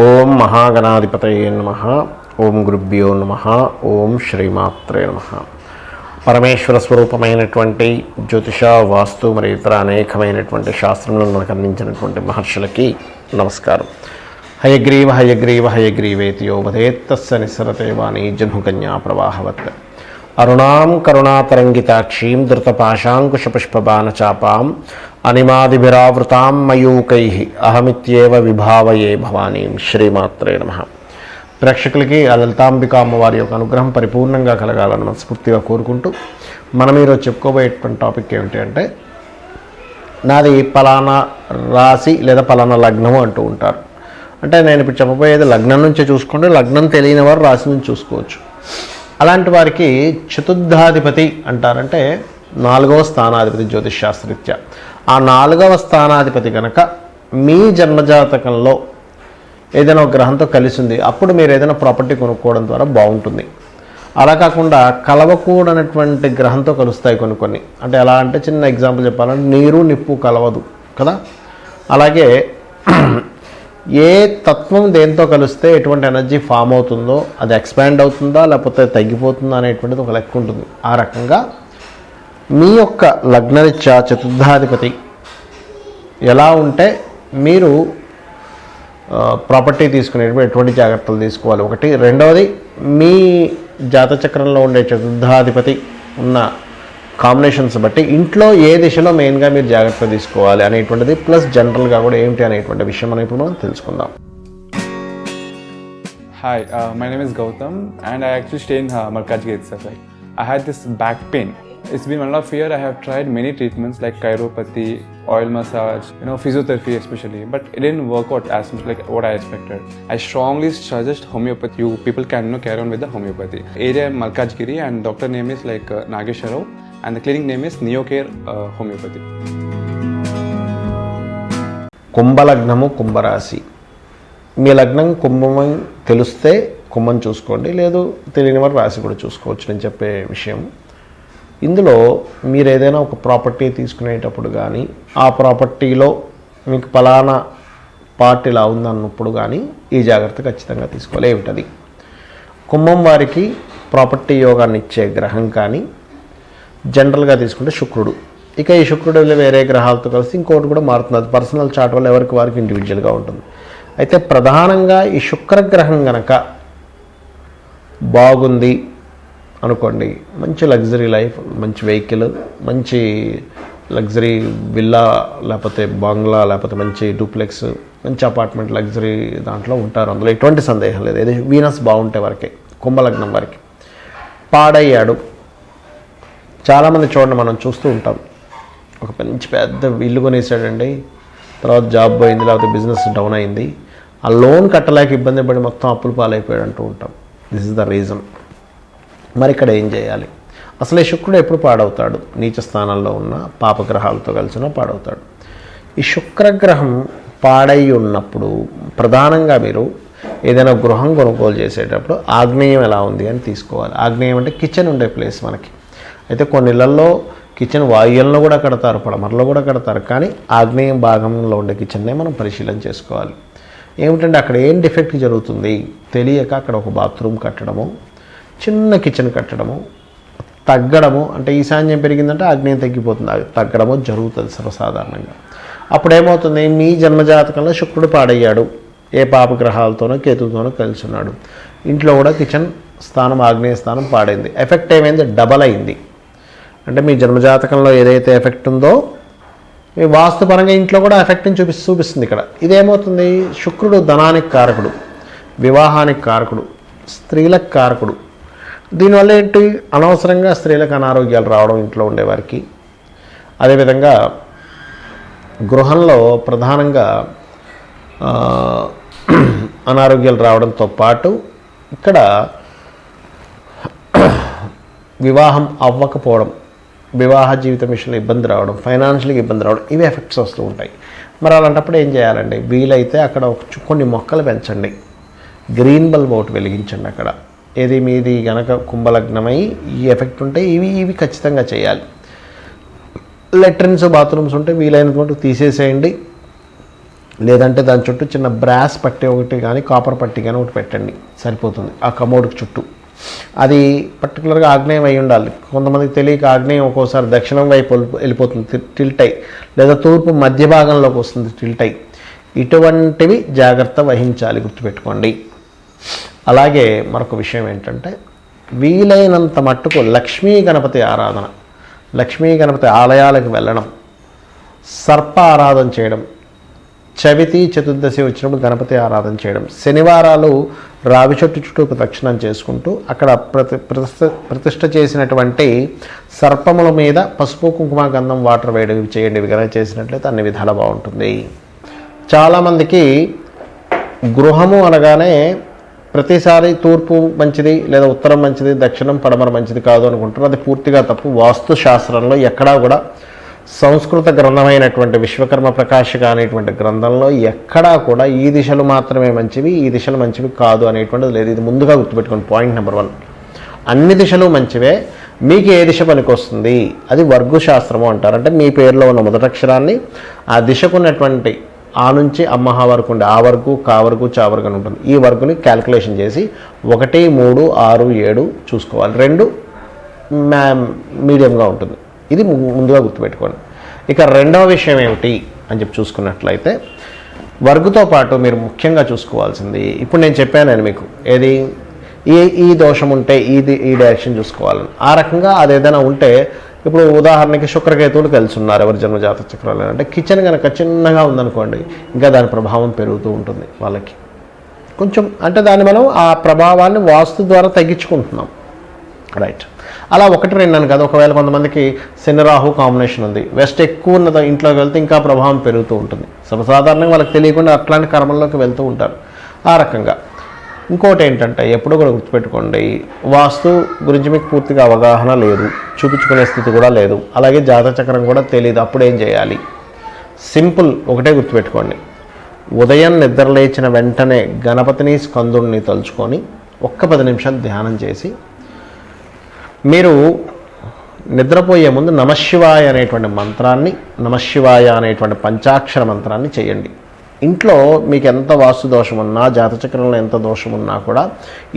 ఓం మహాగణాధిపతయే నమః. ఓం గురుభ్యో నమః. ఓం శ్రీమాత్రే నమః. పరమేశ్వర స్వరూపమైనటువంటి జ్యోతిష, వాస్తు మరియు ఇతర అనేకమైనటువంటి శాస్త్రములను మనకు అందించినటువంటి మహర్షులకి నమస్కారం. హయగ్రీవ హయగ్రీవ హయగ్రీవేతి యో వదేత్తస్య నిస్సరతే వాణీ జహ్నుకన్యా ప్రవాహవత్. అరుణాం కరుణాతరంగితాక్షీం ధృతపాశాంకుశపుష్పబాణచాపాం అనిమాదిభిరావృతాం మయూకైః అహమిత్యేవ విభావయే భవానీం. శ్రీమాత్రే నమః. ప్రేక్షకులకి ఆ లలితాంబిక అమ్మవారి యొక్క అనుగ్రహం పరిపూర్ణంగా కలగాలని మనస్ఫూర్తిగా కోరుకుంటూ మనం ఈరోజు చెప్పుకోబోయేటువంటి టాపిక్ ఏమిటి అంటే, నాది పలానా రాశి లేదా పలానా లగ్నము అంటూ ఉంటారు. అంటే నేను ఇప్పుడు చెప్పబోయేది లగ్నం నుంచే చూసుకోండి, లగ్నం తెలియని వారు రాశి నుంచి చూసుకోవచ్చు. అలాంటి వారికి చతుర్థాధిపతి అంటారంటే 4వ స్థానాధిపతి జ్యోతిషశాస్త్రరీత్యా. ఆ 4వ స్థానాధిపతి కనుక మీ జన్మజాతకంలో ఏదైనా ఒక గ్రహంతో కలిసి ఉంది, అప్పుడు మీరు ఏదైనా ప్రాపర్టీ కొనుక్కోవడం ద్వారా బాగుంటుంది. అలా కాకుండా కలవకూడనటువంటి గ్రహంతో కలుస్తాయి కొన్ని. అంటే ఎలా అంటే, చిన్న ఎగ్జాంపుల్ చెప్పాలంటే నీరు నిప్పు కలవదు కదా. అలాగే ఏ తత్వం దేంతో కలిస్తే ఎటువంటి ఎనర్జీ ఫామ్ అవుతుందో, అది ఎక్స్పాండ్ అవుతుందా లేకపోతే తగ్గిపోతుందా అనేటువంటిది ఒక లెక్క ఉంటుంది. ఆ రకంగా మీ యొక్క లగ్నరీత్యా చతుర్థాధిపతి ఎలా ఉంటే మీరు ప్రాపర్టీ తీసుకునేటప్పుడు ఎటువంటి జాగ్రత్తలు తీసుకోవాలి ఒకటి. రెండవది, మీ జాతచక్రంలో ఉండే చతుర్థాధిపతి ఉన్న కాంబినేషన్స్ బట్టి ఇంట్లో ఏ దిశలో మెయిన్గా మీరు జాగ్రత్త తీసుకోవాలి అనేటువంటిది, ప్లస్ జనరల్గా కూడా ఏమిటి అనేటువంటి విషయం మనం ఇప్పుడు మనం తెలుసుకుందాం. Hi, my name is Gautam and I actually stay in Malkajgiri itself. I had this back pain. It's been 1.5 years. I have tried many treatments like chiropathy, oil massage, physiotherapy especially, but it didn't work out as much like what I expected. I strongly suggest homeopathy. You people can carry on with the homeopathy. Area Malkajgiri and doctor name is Nagesha Rao and the clinic name is Neocare Homeopathy. కుంభలగ్నము, కుంభరాశి. మీ లగ్నం కుంభమని తెలిస్తే కుంభం చూసుకోండి, లేదు తెలియని వారు రాశి కూడా చూసుకోవచ్చు. నేను చెప్పే విషయం ఇందులో, మీరు ఏదైనా ఒక ప్రాపర్టీ తీసుకునేటప్పుడు కానీ, ఆ ప్రాపర్టీలో మీకు పలానా పార్ట్ ఇలా ఉందన్నప్పుడు కానీ ఈ జాగ్రత్త ఖచ్చితంగా తీసుకోవాలి. ఏమిటది? కుంభం వారికి ప్రాపర్టీ యోగాన్ని ఇచ్చే గ్రహం కానీ జనరల్గా తీసుకుంటే శుక్రుడు. ఇక ఈ శుక్రుడు వేరే గ్రహాలతో కలిసి ఇంకోటి కూడా మారుతుంది. అది పర్సనల్ చార్ట్ వల్ల ఎవరికి వారికి ఇండివిజువల్గా ఉంటుంది. అయితే ప్రధానంగా ఈ శుక్రగ్రహం కనుక బాగుంది అనుకోండి, మంచి లగ్జరీ లైఫ్, మంచి వెహికల్, మంచి లగ్జరీ విల్లా లేకపోతే బంగ్లా లేకపోతే మంచి డూప్లెక్స్, మంచి అపార్ట్మెంట్, లగ్జరీ దాంట్లో ఉంటారు. అందులో ఎటువంటి సందేహం లేదు. ఏది వీనస్ బాగుంటే వరకే. కుంభలగ్నం వారికి పాడయ్యాడు. చాలామంది చూడండి, మనం చూస్తూ ఉంటాం, ఒక మంచి పెద్ద ఇల్లు కొనేసాడండి, తర్వాత జాబ్ పోయింది లేకపోతే బిజినెస్ డౌన్ అయింది, ఆ లోన్ కట్టలేక ఇబ్బంది పడి మొత్తం అప్పులు పాలైపోయాడు అంటూ ఉంటాం. This is the reason. మరి ఇక్కడ ఏం చేయాలి? అసలు ఈ శుక్రుడు ఎప్పుడు పాడవుతాడు? నీచ స్థానంలో ఉన్న పాపగ్రహాలతో కలిసిన పాడవుతాడు. ఈ శుక్రగ్రహం పాడై ఉన్నప్పుడు ప్రధానంగా మీరు ఏదైనా గృహం కొనుగోలు చేసేటప్పుడు ఆగ్నేయం ఎలా ఉంది అని తీసుకోవాలి. ఆగ్నేయం అంటే కిచెన్ ఉండే ప్లేస్ మనకి. అయితే కొన్ని ఇళ్లలో కిచెన్ వాయువులను కూడా కడతారు, పడమరలో కూడా కడతారు, కానీ ఆగ్నేయం భాగంలో ఉండే కిచెన్నే మనం పరిశీలన చేసుకోవాలి. ఏమిటంటే అక్కడ ఏం డిఫెక్ట్ జరుగుతుంది తెలియక అక్కడ ఒక బాత్రూమ్ కట్టడము, చిన్న కిచెన్ కట్టడము, తగ్గడము, అంటే ఈశాన్యం పెరిగిందంటే ఆగ్నేయం తగ్గిపోతుంది, తగ్గడము జరుగుతుంది సర్వసాధారణంగా. అప్పుడు ఏమవుతుంది? మీ జన్మజాతకంలో శుక్రుడు పాడయ్యాడు, ఏ పాపగ్రహాలతోనో కేతువుతోనో కలిసి ఉన్నాడు, ఇంట్లో కూడా కిచెన్ స్థానం ఆగ్నేయ స్థానం పాడైంది. ఎఫెక్ట్ ఏమైంది? డబల్ అయింది. అంటే మీ జన్మజాతకంలో ఏదైతే ఎఫెక్ట్ ఉందో మీ వాస్తుపరంగా ఇంట్లో కూడా ఎఫెక్ట్ని చూపిస్తుంది ఇక్కడ. ఇదేమవుతుంది? శుక్రుడు ధనానికి కారకుడు, వివాహానికి కారకుడు, స్త్రీలకు కారకుడు. దీనివల్ల ఏంటి? అనవసరంగా స్త్రీలకు అనారోగ్యాలు రావడం ఇంట్లో ఉండేవారికి. అదేవిధంగా గృహంలో ప్రధానంగా అనారోగ్యాలు రావడంతో పాటు ఇక్కడ వివాహం అవ్వకపోవడం, వివాహ జీవితం విషయంలో ఇబ్బంది రావడం, ఫైనాన్షియల్గా ఇబ్బంది రావడం, ఇవి ఎఫెక్ట్స్ వస్తూ ఉంటాయి. మరి అలాంటప్పుడు ఏం చేయాలండి? వీలైతే అక్కడ కొన్ని మొక్కలు పెంచండి, గ్రీన్ బల్బ్ ఒకటి వెలిగించండి అక్కడ. ఏది మీది గనక కుంభలగ్నమై ఈ ఎఫెక్ట్ ఉంటే ఇవి ఖచ్చితంగా చేయాలి. లెట్రిన్స్, బాత్రూమ్స్ ఉంటే వీలైనటువంటి తీసేసేయండి. లేదంటే దాని చుట్టూ చిన్న బ్రాస్ పట్టి ఒకటి కానీ కాపర్ పట్టి కానీ ఒకటి పెట్టండి, సరిపోతుంది ఆ కమోడ్కి చుట్టూ. అది పర్టికులర్గా ఆగ్నేయం అయి ఉండాలి. కొంతమందికి తెలియక ఆగ్నేయం ఒక్కోసారి దక్షిణం వైపు వెళ్ళిపోతుంది టిల్ట్ అయి, లేదా తూర్పు మధ్య భాగంలోకి వస్తుంది టిల్ట్ అయి. ఇటువంటివి జాగ్రత్త వహించాలి, గుర్తుపెట్టుకోండి. అలాగే మరొక విషయం ఏంటంటే వీలైనంత మట్టుకు లక్ష్మీ గణపతి ఆరాధన, లక్ష్మీ గణపతి ఆలయాలకు వెళ్ళడం, సర్ప ఆరాధన చేయడం, చవితి చతుర్దశి వచ్చినప్పుడు గణపతి ఆరాధన చేయడం, శనివారాలు రావి చెట్టు చుట్టూ ప్రదక్షిణం చేసుకుంటూ అక్కడ ప్రతిష్ఠ చేసినటువంటి సర్పముల మీద పసుపు కుంకుమ గంధం వాటర్ వేయడం చేయండి. ఇవి కనుక చేసినట్లయితే అన్ని విధాలా బాగుంటుంది. చాలామందికి గృహము అనగానే ప్రతిసారి తూర్పు మంచిది లేదా ఉత్తరం మంచిది, దక్షిణం పడమర మంచిది కాదు అనుకుంటారు. అది పూర్తిగా తప్పు. వాస్తు శాస్త్రంలో ఎక్కడా కూడా సంస్కృత గ్రంథమైనటువంటి విశ్వకర్మ ప్రకాశిక అనేటువంటి గ్రంథంలో ఎక్కడా కూడా ఈ దిశలు మాత్రమే మంచివి, ఈ దిశలు మంచివి కాదు అనేటువంటిది లేదు. ఇది ముందుగా గుర్తుపెట్టుకోండి. పాయింట్ నెంబర్ 1, అన్ని దిశలు మంచివే, మీకు ఏ దిశ పనికొస్తుంది అది వర్గు శాస్త్రము అంటారు. అంటే మీ పేరులో ఉన్న మొదటక్షరాన్ని ఆ దిశకున్నటువంటి ఆ నుంచి అమ్మహ వరకు ఉండే ఆ వర్గు, కా వర్గు, చా వర్గు అని ఉంటుంది. ఈ వర్గుని క్యాల్కులేషన్ చేసి 1, 3, 6, 7 చూసుకోవాలి. 2 మీడియంగా ఉంటుంది. ఇది ముందుగా గుర్తుపెట్టుకోండి. ఇక రెండవ విషయం ఏమిటి అని చెప్పి చూసుకున్నట్లయితే వర్గుతో పాటు మీరు ముఖ్యంగా చూసుకోవాల్సింది, ఇప్పుడు నేను చెప్పాను మీకు ఏది, ఈ దోషం ఉంటే ఈ డైరెక్షన్ చూసుకోవాలని. ఆ రకంగా అది ఏదైనా ఉంటే, ఇప్పుడు ఉదాహరణకి శుక్రకేతువులు కలిసి ఉన్నారు ఎవరి జన్మ జాతక చక్రాలు అంటే, కిచెన్ కనుక చిన్నగా ఉందనుకోండి ఇంకా దాని ప్రభావం పెరుగుతూ ఉంటుంది వాళ్ళకి కొంచెం. అంటే దాన్ని మనం ఆ ప్రభావాన్ని వాస్తు ద్వారా తగ్గించుకుంటున్నాం, రైట్. అలా 1, 2 అని కాదు. ఒకవేళ కొంతమందికి శని రాహు కాంబినేషన్ ఉంది, వెస్ట్ ఎక్కువ ఉన్నది ఇంట్లోకి వెళ్తే ఇంకా ప్రభావం పెరుగుతూ ఉంటుంది. సర్వసాధారణంగా వాళ్ళకి తెలియకుండా అట్లాంటి కర్మల్లోకి వెళ్తూ ఉంటారు. ఆ రకంగా ఇంకోటి ఏంటంటే ఎప్పుడూ కూడా గుర్తుపెట్టుకోండి, వాస్తు గురించి మీకు పూర్తిగా అవగాహన లేదు, చూపించుకునే స్థితి కూడా లేదు, అలాగే జాతక చక్రం కూడా తెలియదు. అప్పుడు ఏం చేయాలి? సింపుల్, ఒకటే గుర్తుపెట్టుకోండి. ఉదయం నిద్ర లేచిన వెంటనే గణపతిని స్కందుడిని తలుచుకొని 10 నిమిషాలు ధ్యానం చేసి మీరు నిద్రపోయే ముందు నమశివాయ అనేటువంటి మంత్రాన్ని, నమశివాయ అనేటువంటి పంచాక్షర మంత్రాన్ని చేయండి. ఇంట్లో మీకు ఎంత వాస్తు దోషం ఉన్నా, జాతచక్రంలో ఎంత దోషం ఉన్నా కూడా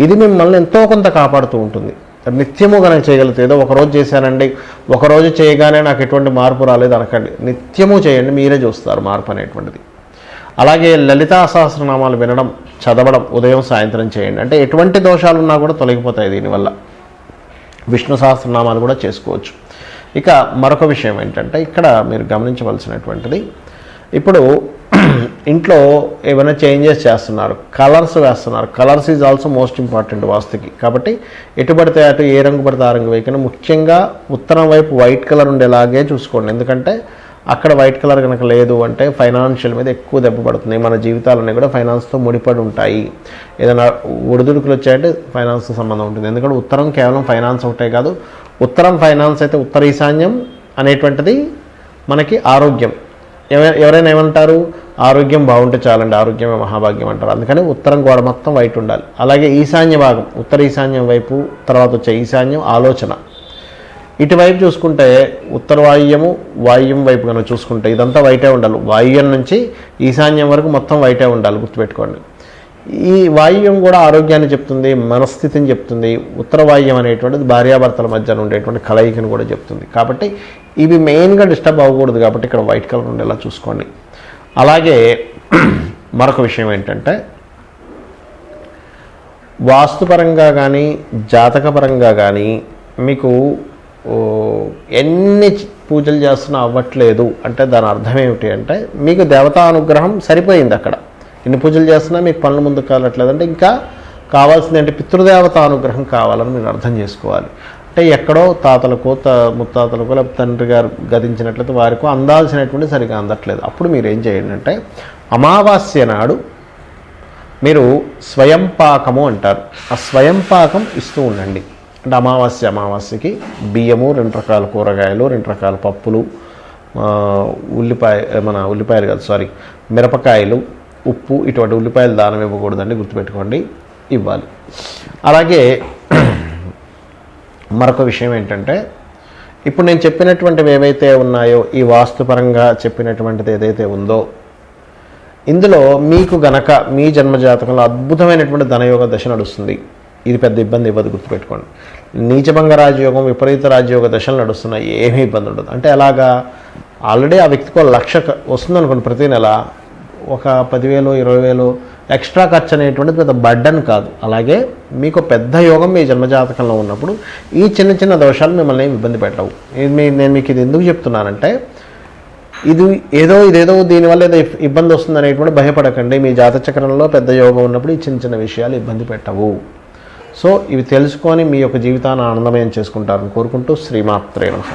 ఇది మిమ్మల్ని ఎంతో కొంత కాపాడుతూ ఉంటుంది. నిత్యము కనుక చేయగలిగితే, ఏదో ఒకరోజు చేశానండి, ఒకరోజు చేయగానే నాకు ఎటువంటి మార్పు రాలేదు అనకండి. నిత్యము చేయండి, మీరే చూస్తారు మార్పు అనేటువంటిది. అలాగే లలితా సహస్రనామాలు వినడం, చదవడం ఉదయం సాయంత్రం చేయండి. అంటే ఎటువంటి దోషాలు ఉన్నా కూడా తొలగిపోతాయి దీనివల్ల. విష్ణు సహస్రనామాలు కూడా చేసుకోవచ్చు. ఇక మరొక విషయం ఏంటంటే ఇక్కడ మీరు గమనించవలసినటువంటిది, ఇప్పుడు ఇంట్లో ఏమైనా చేంజెస్ చేస్తున్నారు, కలర్స్ వేస్తున్నారు. Colours is also most important వాస్తుకి. కాబట్టి ఎటు పడితే అటు ఏ రంగు పడితే ఆ రంగు వేయకుండా ముఖ్యంగా ఉత్తరం వైపు వైట్ కలర్ ఉండేలాగే చూసుకోండి. ఎందుకంటే అక్కడ వైట్ కలర్ కనుక లేదు అంటే ఫైనాన్షియల్ మీద ఎక్కువ దెబ్బ పడుతుంది. మన జీవితాలన్నీ కూడా ఫైనాన్స్తో ముడిపడి ఉంటాయి. ఏదైనా ఒడిదుడుకులు వచ్చాయంటే ఫైనాన్స్తో సంబంధం ఉంటుంది. ఎందుకంటే ఉత్తరం కేవలం ఫైనాన్స్ ఒకటే కాదు, ఉత్తరం ఫైనాన్స్ అయితే ఉత్తర ఈశాన్యం అనేటువంటిది మనకి ఆరోగ్యం. ఎవరైనా ఏమంటారు, ఆరోగ్యం బాగుంటే చాలండి, ఆరోగ్యమే మహాభాగ్యం అంటారు. అందుకని ఉత్తరం గోడ మొత్తం వైట్ ఉండాలి. అలాగే ఈశాన్య భాగం, ఉత్తర ఈశాన్యం వైపు తర్వాత వచ్చే ఈశాన్యం ఆలోచన, ఇటువైపు చూసుకుంటే ఉత్తర వాయువ్యము, వాయువ్యం వైపు కనుక చూసుకుంటే ఇదంతా వైటే ఉండాలి. వాయువ్యం నుంచి ఈశాన్యం వరకు మొత్తం వైటే ఉండాలి, గుర్తుపెట్టుకోండి. ఈ వాయువ్యం కూడా ఆరోగ్యాన్ని చెప్తుంది, మనస్థితిని చెప్తుంది. ఉత్తర వాయువ్యం అనేటువంటిది భార్యాభర్తల మధ్య ఉండేటువంటి కలయికను కూడా చెప్తుంది. కాబట్టి ఇవి మెయిన్గా డిస్టర్బ్ అవ్వకూడదు. కాబట్టి ఇక్కడ వైట్ కలర్ ఉండేలా చూసుకోండి. అలాగే మరొక విషయం ఏంటంటే వాస్తుపరంగా కానీ జాతకపరంగా కానీ మీకు ఎన్ని పూజలు చేస్తున్నా అవ్వట్లేదు అంటే దాని అర్థం ఏమిటి అంటే మీకు దేవతా అనుగ్రహం సరిపోయింది. అక్కడ ఎన్ని పూజలు చేస్తున్నా మీకు పనులు ముందుకు కావట్లేదు అంటే ఇంకా కావాల్సింది అంటే పితృదేవత అనుగ్రహం కావాలని మీరు అర్థం చేసుకోవాలి. అంటే ఎక్కడో తాతలకు ముత్తాతలకు లేకపోతే తండ్రి గారు గతించినట్లయితే వారికి అందాల్సినటువంటి సరిగా అందట్లేదు. అప్పుడు మీరు ఏం చేయండి అంటే అమావాస్య నాడు మీరు స్వయం పాకము అంటారు, ఆ స్వయం పాకం ఇస్తూ ఉండండి. అంటే అమావాస్యకి బియ్యము, 2 రకాల కూరగాయలు, 2 రకాల పప్పులు, ఉల్లిపాయలు కాదు సారీ మిరపకాయలు, ఉప్పు, ఇటువంటి ఉల్లిపాయలు దానం ఇవ్వకూడదండి, గుర్తుపెట్టుకోండి, ఇవ్వాలి. అలాగే మరొక విషయం ఏంటంటే ఇప్పుడు నేను చెప్పినటువంటివి ఏవైతే ఉన్నాయో ఈ వాస్తుపరంగా చెప్పినటువంటిది ఏదైతే ఉందో ఇందులో మీకు గనక మీ జన్మజాతకంలో అద్భుతమైనటువంటి ధనయోగ దశ నడుస్తుంది. ఇది పెద్ద ఇబ్బంది ఇవ్వదు, గుర్తుపెట్టుకోండి. నీచభంగ రాజయోగం, విపరీత రాజయోగ దశలు నడుస్తున్నాయి, ఏమీ ఇబ్బంది ఉండదు. అంటే అలాగా ఆల్రెడీ ఆ వ్యక్తికి 1,00,000 వస్తుందనుకోండి ప్రతి నెల, ఒక 10,000 20,000 ఎక్స్ట్రా ఖర్చు అనేటువంటిది పెద్ద బర్డన్ కాదు. అలాగే మీకు పెద్ద యోగం మీ జన్మజాతకంలో ఉన్నప్పుడు ఈ చిన్న చిన్న దోషాలు మిమ్మల్ని ఇబ్బంది పెట్టవు. నేను మీకు ఇది ఎందుకు చెప్తున్నానంటే, ఇదేదో దీనివల్ల ఏదో ఇబ్బంది వస్తుంది అనేటువంటి భయపడకండి. మీ జాతచక్రంలో పెద్ద యోగం ఉన్నప్పుడు ఈ చిన్న చిన్న విషయాలు ఇబ్బంది పెట్టవు. సో ఇవి తెలుసుకొని మీ యొక్క జీవితాన్ని ఆనందమయం చేసుకుంటారని కోరుకుంటూ శ్రీమాత్రే నమః.